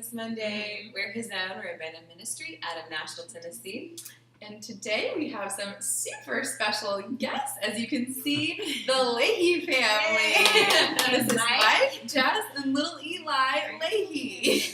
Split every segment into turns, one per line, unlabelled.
this Monday. We're His Own. We're a Benham ministry out of Nashville, Tennessee.
And today we have some super special guests. As you can see, the Leahy family. This is Mike, Jess, and little Eli Leahy.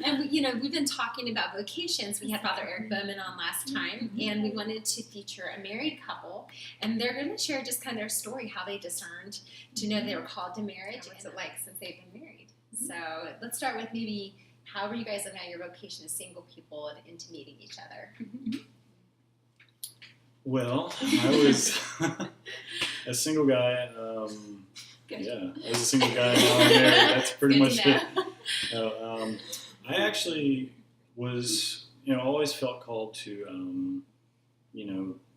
And we've been talking about vocations. We had Father Eric Bowman on last time, and we wanted to feature a married couple, and they're going to share just kind of their story, how they discerned to know they were called to marriage, and what's it like since they've been married. So let's start with maybe how were you guys living out your vocation as single people and into meeting each other?
Well, I was a single guy. I was a single guy. Now I'm married. That's pretty much it. I actually was, always felt called to,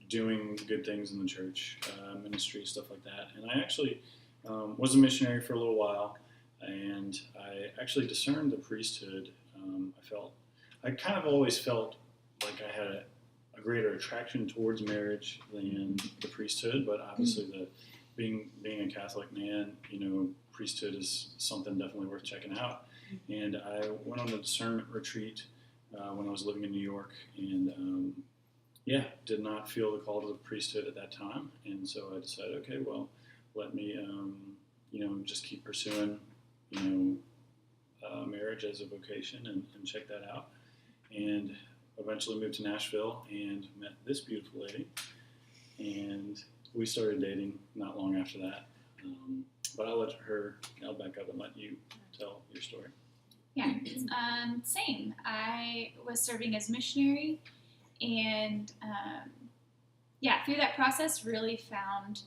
doing good things in the church, ministry, stuff like that. And I actually was a missionary for a little while, and I actually discerned the priesthood. I kind of always felt like I had a greater attraction towards marriage than the priesthood, but obviously being a Catholic man, priesthood is something definitely worth checking out. And I went on a discernment retreat when I was living in New York, and did not feel the call to the priesthood at that time. And so I decided, okay, well, let me just keep pursuing marriage as a vocation and check that out. And eventually moved to Nashville and met this beautiful lady, and we started dating not long after that. But I'll back up and let you tell your story.
Yeah, same. I was serving as missionary, and through that process really found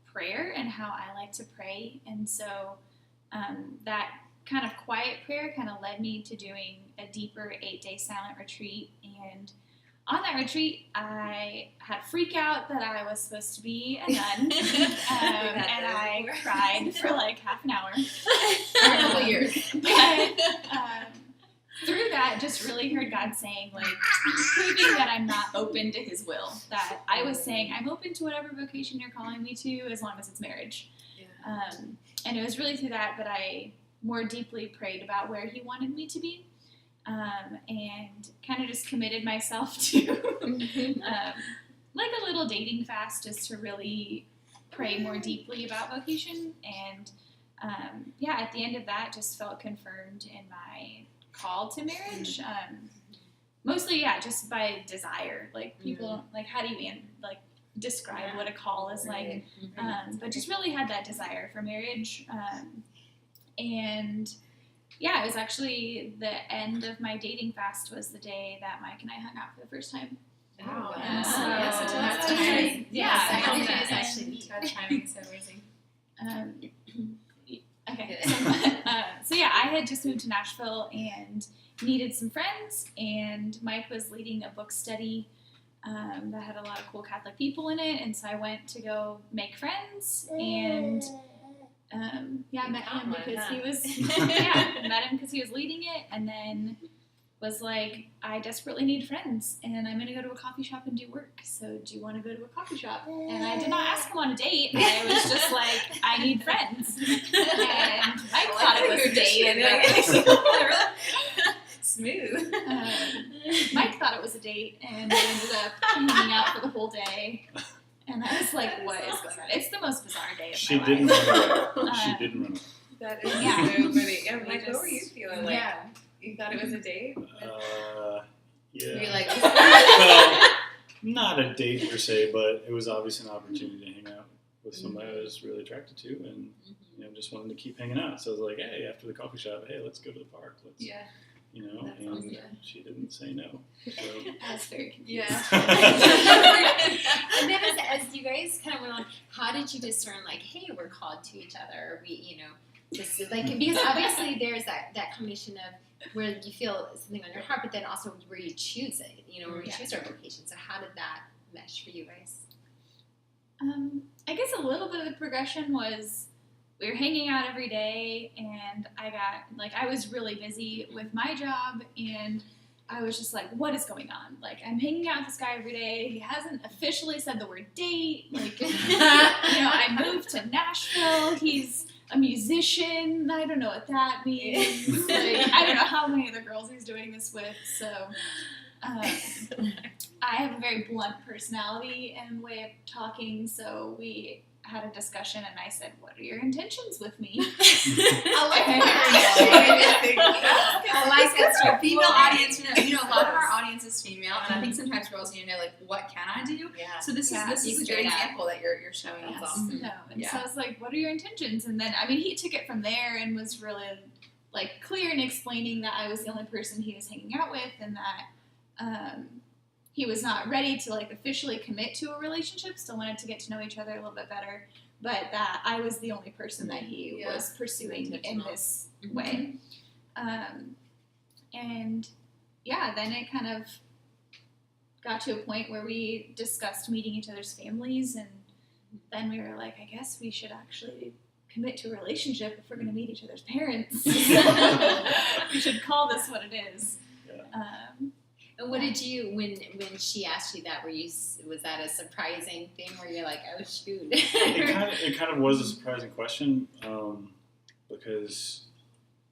prayer and how I like to pray, and so that kind of quiet prayer kind of led me to doing a deeper 8-day silent retreat. And on that retreat, I had a freak out that I was supposed to be a nun, and I cried for like half an hour for a couple years. But through that, just really heard God saying, like, proving that I'm not open to His will. That I was saying, I'm open to whatever vocation you're calling me to, as long as it's marriage. Yeah. And it was really through that I more deeply prayed about where He wanted me to be, and kind of just committed myself to like a little dating fast, just to really pray more deeply about vocation. And at the end of that, just felt confirmed in my call to marriage. Mostly, just by desire. Like people, like how do you even describe what a call is like? But just really had that desire for marriage. And it was actually the end of my dating fast was the day that Mike and I hung out for the first time.
Oh,
wow.
So
that's
timing.
That's timing, so amazing.
Okay. So I had just moved to Nashville and needed some friends, and Mike was leading a book study that had a lot of cool Catholic people in it, and so I went to go make friends, and I met him because he was met him because he was leading it, and then was like, I desperately need friends, and I'm gonna go to a coffee shop and do work, so do you want to go to a coffee shop? And I did not ask him on a date. I was just like, I need friends, and Mike thought it was a date.
Smooth.
Mike thought it was a date, and we ended up hanging out for the whole day. And I was like, what is going on? It's the most bizarre day of my life. She didn't
run away.
That is so funny. And Mike, what were you feeling like?
Yeah.
You thought it was a date?
Yeah.
You're like,
well, not a date per se, but it was obviously an opportunity to hang out with somebody I was really attracted to, and just wanted to keep hanging out. So I was like, hey, after the coffee shop, hey, let's go to the park. Let's, and she didn't say no. So.
I was very confused.
yeah.
And then as you guys kind of went on, how did you discern, like, hey, we're called to each other? Because obviously there's that combination of where you feel something on your heart, but then also where you choose it, where we choose our vocation. So how did that mesh for you guys?
I guess a little bit of the progression was we were hanging out every day, and I was really busy with my job, and I was just like, what is going on? Like, I'm hanging out with this guy every day. He hasn't officially said the word date. Like, I moved to Nashville. He's a musician. I don't know what that means. Like, I don't know how many of the girls he's doing this with. So I have a very blunt personality and way of talking. So we had a discussion, and I said, "What are your intentions with me?"
I like
I like
that.
it.
Our female audience, a lot of our audience is female, and I think sometimes girls need to know, like, what can I do?
Yeah.
So this
Yeah,
is a
straight
good
up.
example that you're showing us.
Awesome.
No, and
Yeah.
so I was like, "What are your intentions?" And then, I mean, he took it from there and was really like clear in explaining that I was the only person he was hanging out with, and that he was not ready to like officially commit to a relationship. Still wanted to get to know each other a little bit better, but that I was the only person that he
Yeah.
was pursuing in
Intentional.
this way. And yeah, then it kind of got to a point where we discussed meeting each other's families, and then we were like, I guess we should actually commit to a relationship if we're going to meet each other's parents. We should call this what it is.
Yeah.
And what did you, when she asked you that, was that a surprising thing where you're like, oh shoot?
It kind of was a surprising question, because,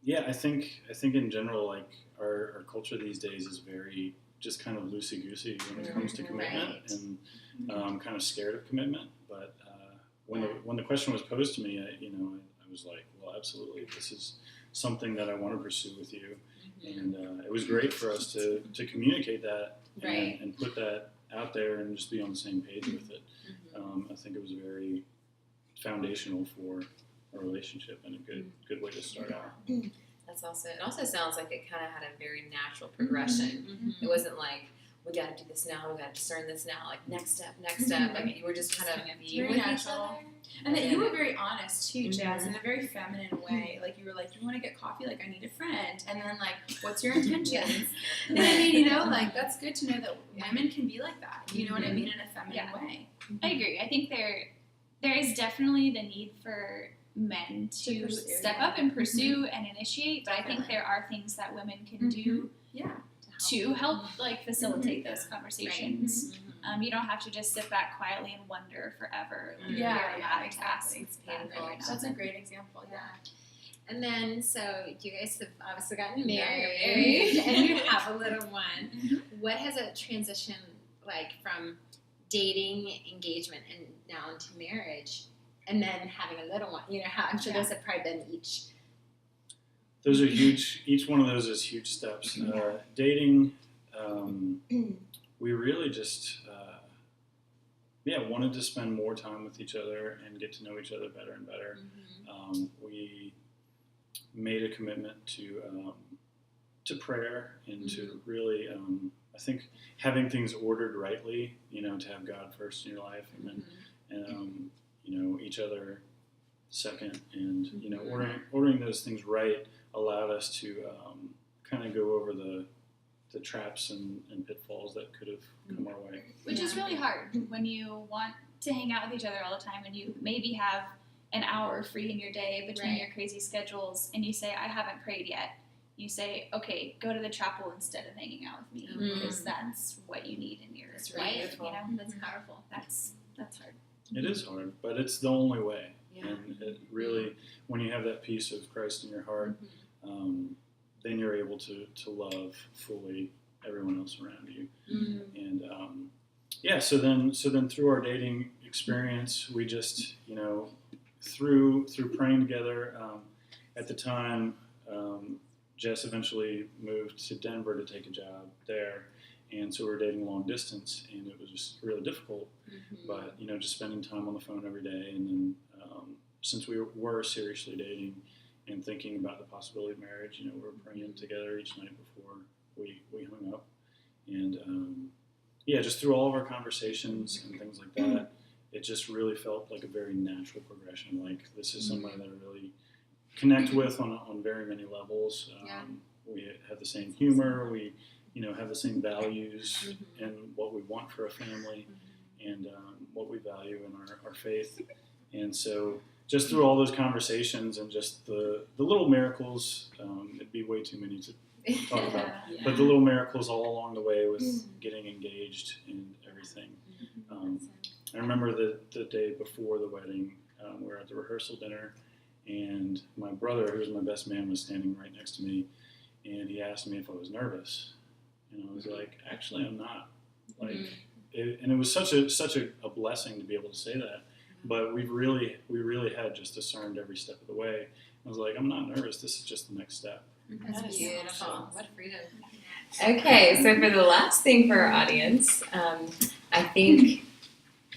yeah, I think in general, like our culture these days is very just kind of loosey goosey when it comes to commitment,
Right.
and kind of scared of commitment. But when the question was posed to me, I was like, well, absolutely, this is something that I want to pursue with you. And it was great for us to communicate that
Right.
and put that out there and just be on the same page with it. I think it was very foundational for a relationship and a good way to start out.
It also sounds like it kind of had a very natural progression. It wasn't like, we got to do this now, we got to discern this now, like next step. Like you were just kind of being
very
with each
natural.
other.
And that you were very honest too, Jazz,
Mhm.
in a very feminine way. Like you were like, "You want to get coffee? Like I need a friend." And then like, "What's your intentions?" And I mean, like that's good to know that women can be like that. You know what I mean, in a feminine
Yeah.
way.
I agree. I think there is definitely the need for men to
pursue,
step
yeah.
up and pursue and initiate, but I think
Definitely.
there are things that women can do
Yeah.
to help like facilitate those conversations.
Mhm.
You don't have to just sit back quietly and wonder forever. Like,
Yeah,
you're
yeah,
allowed to ask
exactly.
it's painful.
That's a great example. Yeah.
And then, so you guys have obviously gotten
Yeah,
married,
you're married.
and you have a little one. What has a transition like from dating, engagement, and now into marriage, and then having a little one? You know, how I'm sure those have probably been each.
Those are huge. Each one of those is huge steps. Dating, we really just, wanted to spend more time with each other and get to know each other better and better. We made a commitment to prayer and to really, I think, having things ordered rightly. To have God first in your life, and then, each other second, and ordering those things right allowed us to kind of go over the traps and pitfalls that could have come our way.
Which is really hard when you want to hang out with each other all the time and you maybe have an hour free in your day between
Right.
your crazy schedules and you say, I haven't prayed yet. You say, okay, go to the chapel instead of hanging out with me because that's what you need in your
That's
life.
beautiful.
You know,
That's powerful.
that's hard.
It is hard, but it's the only way.
Yeah.
And it really, when you have that peace of Christ in your heart, then you're able to love fully everyone else around you. And so then through our dating experience, we just through praying together. At the time, Jess eventually moved to Denver to take a job there, and so we were dating long distance, and it was just really difficult. But just spending time on the phone every day, and then since we were seriously dating and thinking about the possibility of marriage, we were praying together each night before we hung up, and just through all of our conversations and things like that, it just really felt like a very natural progression. Like this is somebody that I really connect with on very many levels. We have the same humor. We have the same values and what we want for a family, and what we value in our faith. And so just through all those conversations and just the little miracles, it'd be way too many to talk about, but the little miracles all along the way with getting engaged and everything. I remember the day before the wedding, we were at the rehearsal dinner, and my brother, who was my best man, was standing right next to me, and he asked me if I was nervous, and I was like, actually, I'm not. Like, and it was such a blessing to be able to say that. But we really had just discerned every step of the way. I was like, I'm not nervous. This is just the next step.
That's beautiful. What freedom. Okay, so for the last thing for our audience, I think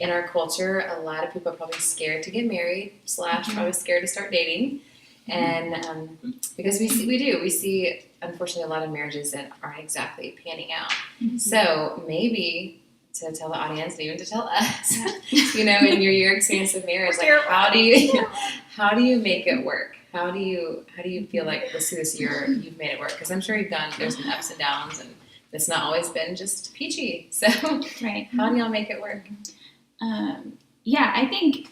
in our culture, a lot of people are probably scared to get married / probably scared to start dating. And because we see, unfortunately, a lot of marriages that aren't exactly panning out. So maybe to tell the audience, and even to tell us, in your experience of marriage, like how do you make it work? How do you feel like this year you've made it work? Because I'm sure there's been ups and downs, and it's not always been just peachy. So
Right.
How do y'all make it work?
I think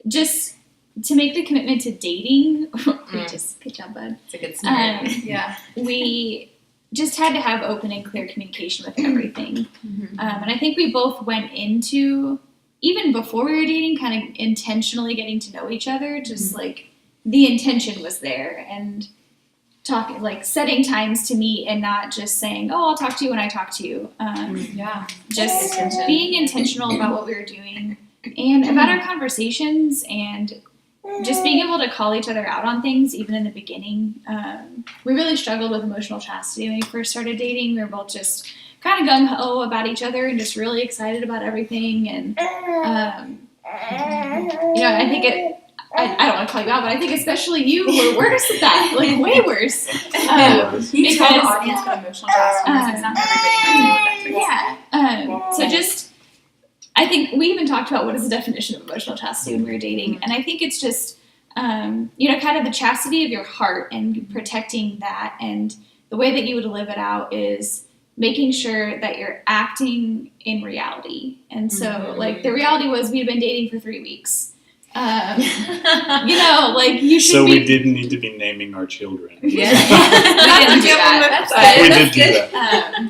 just to make the commitment to dating, good job, bud.
It's a good start.
We just had to have open and clear communication with everything. And I think we both went into, even before we were dating, kind of intentionally getting to know each other, just like the intention was there, and talking, like setting times to meet and not just saying, oh, I'll talk to you when I talk to you. Just being intentional about what we were doing and about our conversations, and just being able to call each other out on things, even in the beginning. We really struggled with emotional chastity when we first started dating. We were both just kind of gung-ho about each other and just really excited about everything. And, I think I don't want to call you out, but I think especially you were worse at that, like way worse.
You tell the audience what emotional chastity is, because not everybody knows what that is. So just, I think we even talked about what is the definition of emotional chastity when we were dating, and I think it's just, kind of the chastity of your heart and protecting that, and the way that you would live it out is making sure that you're acting in reality. And so, like, the reality was we'd been dating for 3 weeks. You should.
So we didn't need to be naming our children.
Yeah.
We didn't do that.
We did do that.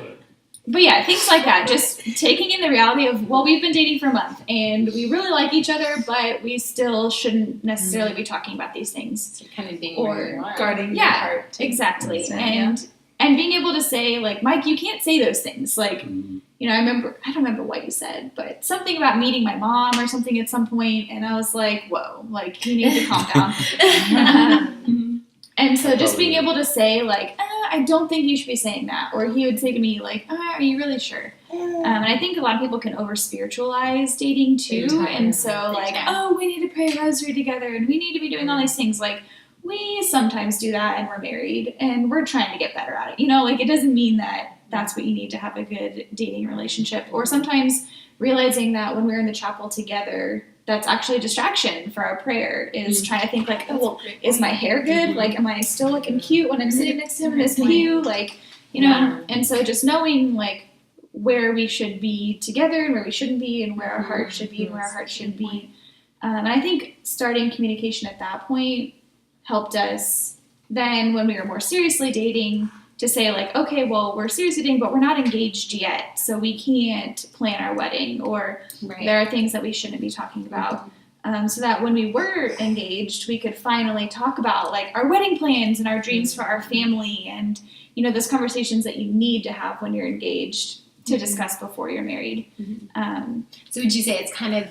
But yeah, things like that. Just taking in the reality of, well, we've been dating for a month and we really like each other, but we still shouldn't necessarily be talking about these things.
So kind of being where you are.
Guarding your heart.
Exactly. And being able to say, like, Mike, you can't say those things. Like, I don't remember what you said, but something about meeting my mom or something at some point, and I was like, whoa, like, you need to calm down. And so just being able to say, like, I don't think you should be saying that. Or he would say to me, like, are you really sure? And I think a lot of people can over-spiritualize dating, too. And so, like, we need to pray a rosary together, and we need to be doing all these things. Like, we sometimes do that, and we're married, and we're trying to get better at it. It doesn't mean that that's what you need to have a good dating relationship. Or sometimes realizing that when we're in the chapel together, that's actually a distraction for our prayer, is trying to think, like, is my hair good? Like, am I still looking cute when I'm sitting next to him in this pew? Like, and so just knowing, like, where we should be together and where we shouldn't be, and where our heart should be and where our heart shouldn't be. And I think starting communication at that point helped us then, when we were more seriously dating, to say, like, okay, well, we're seriously dating, but we're not engaged yet, so we can't plan our wedding, or there are things that we shouldn't be talking about. So that when we were engaged, we could finally talk about, like, our wedding plans and our dreams for our family, and, those conversations that you need to have when you're engaged to discuss before you're married.
So would you say it's kind of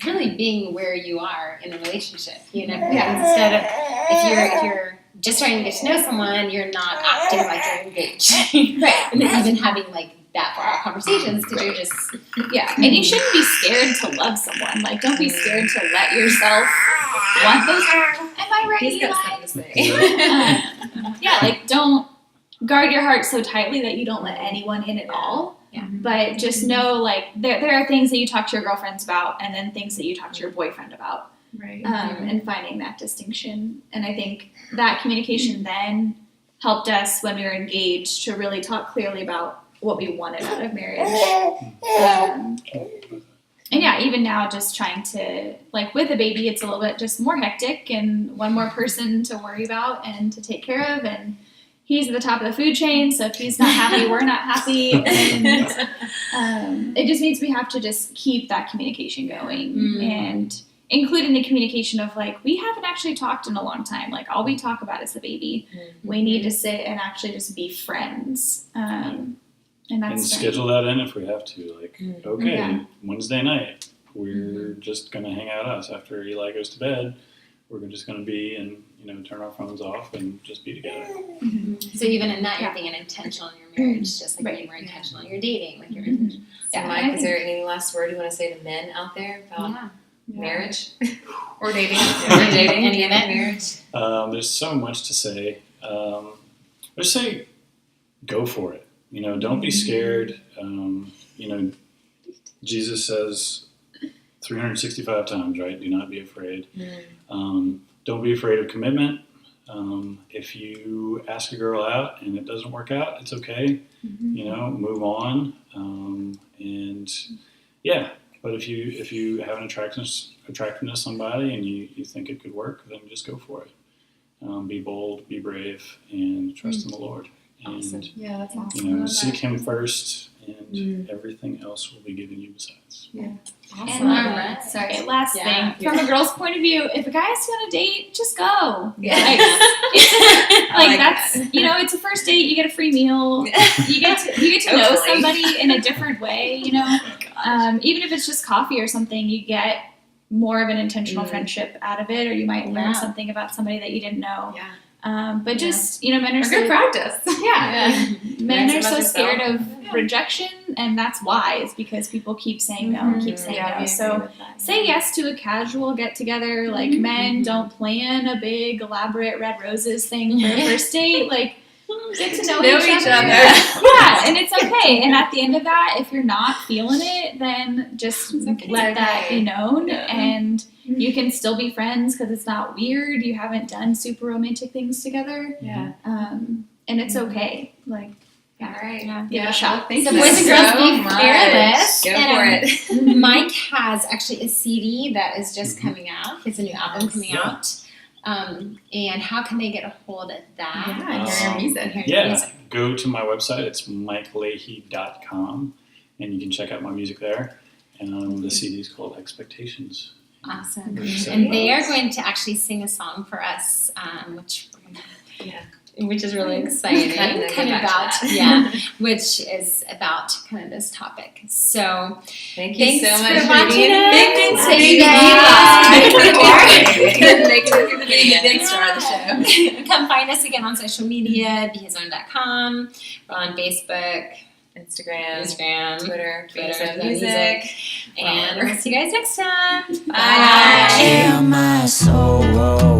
really being where you are in a relationship, instead of if you're just trying to get to know someone, you're not acting like you're engaged. And then even having, like, that far out conversations, because you're just,
and you shouldn't be scared to love someone. Like, don't be scared to let yourself want those. Am I right?
He's got something to say.
Like, don't guard your heart so tightly that you don't let anyone in at all. But just know, like, there are things that you talk to your girlfriends about, and then things that you talk to your boyfriend about. And finding that distinction. And I think that communication then helped us, when we were engaged, to really talk clearly about what we wanted out of marriage. Even now, just trying to, like, with a baby, it's a little bit just more hectic, and one more person to worry about and to take care of, and he's at the top of the food chain, so if he's not happy, we're not happy. And it just means we have to just keep that communication going. And
include in the communication of like, we haven't actually talked in a long time. Like all we talk about is the baby. We need to sit and actually just be friends. And
And
that's
schedule that in if we have to. Like, okay,
Yeah.
Wednesday night, we're just going to hang out us after Eli goes to bed. We're just going to be and, turn our phones off and just be together.
So even in that, you're being intentional in your marriage, just like you were intentional in your dating. Like you're
So
Yeah,
Mike,
I
is there any last word you want to say to men out there about
yeah.
marriage or dating?
Or dating, any of it.
Marriage.
There's so much to say. Let's say go for it. Don't be scared. Jesus says 365 times, right? Do not be afraid. Don't be afraid of commitment. If you ask a girl out and it doesn't work out, it's okay. Move on. But if you have an attractiveness to somebody and you think it could work, then just go for it. Be bold, be brave, and trust in the Lord. And
Awesome.
Yeah, that's awesome.
seek Him first, and everything else will be given you besides.
And last
Yeah.
thing, from a girl's point of view, if a guy's on a date, just go.
Yeah.
Like,
like
that's
that.
It's a first date. You get a free meal. You get to know
Hopefully.
somebody in a different way. Even if it's just coffee or something, you get more of an intentional friendship out of it, or you might learn something about somebody that you didn't know.
Yeah.
But just men are so
Good practice.
men
Learn
are
some
so
about
scared
yourself.
of rejection, and that's why is because people keep saying no and keep saying no. So say yes to a casual get together. Like men, don't plan a big elaborate red roses thing for a first date. Like get to know each other. Yeah, and it's okay. And at the end of that, if you're not feeling it, then just let that be known, and you can still be friends because it's not weird. You haven't done super romantic things together.
Yeah.
And it's okay. Like,
All right.
give it a shot.
Thank
So
you
boys and
so
girls, be
much.
fearless.
Go
And,
for it.
Mike has actually a CD that is just coming out. He has a new album coming out. And how can they get a hold of that?
Yeah, hear your music.
Hear your
Yeah,
music.
go to my website. It's mikeleahy.com, and you can check out my music there. And the CD is called Expectations.
Awesome.
We're excited
And
about
they
it.
are going to actually sing a song for us, which
Yeah.
which is really exciting.
Kind of
kind of
back
about
to that.
yeah, which is about kind of this topic. So
Thank you
Thanks
so
for
much
watching
being
us.
Big thanks to
Thank
you.
you.
Couldn't make it through the beginning. Big star of the show.
come find us again on social media, behis.com. We're on Facebook, Instagram,
Twitter,
Twitter,
music.
and we'll see you guys next time.
Bye.
Hear my soul.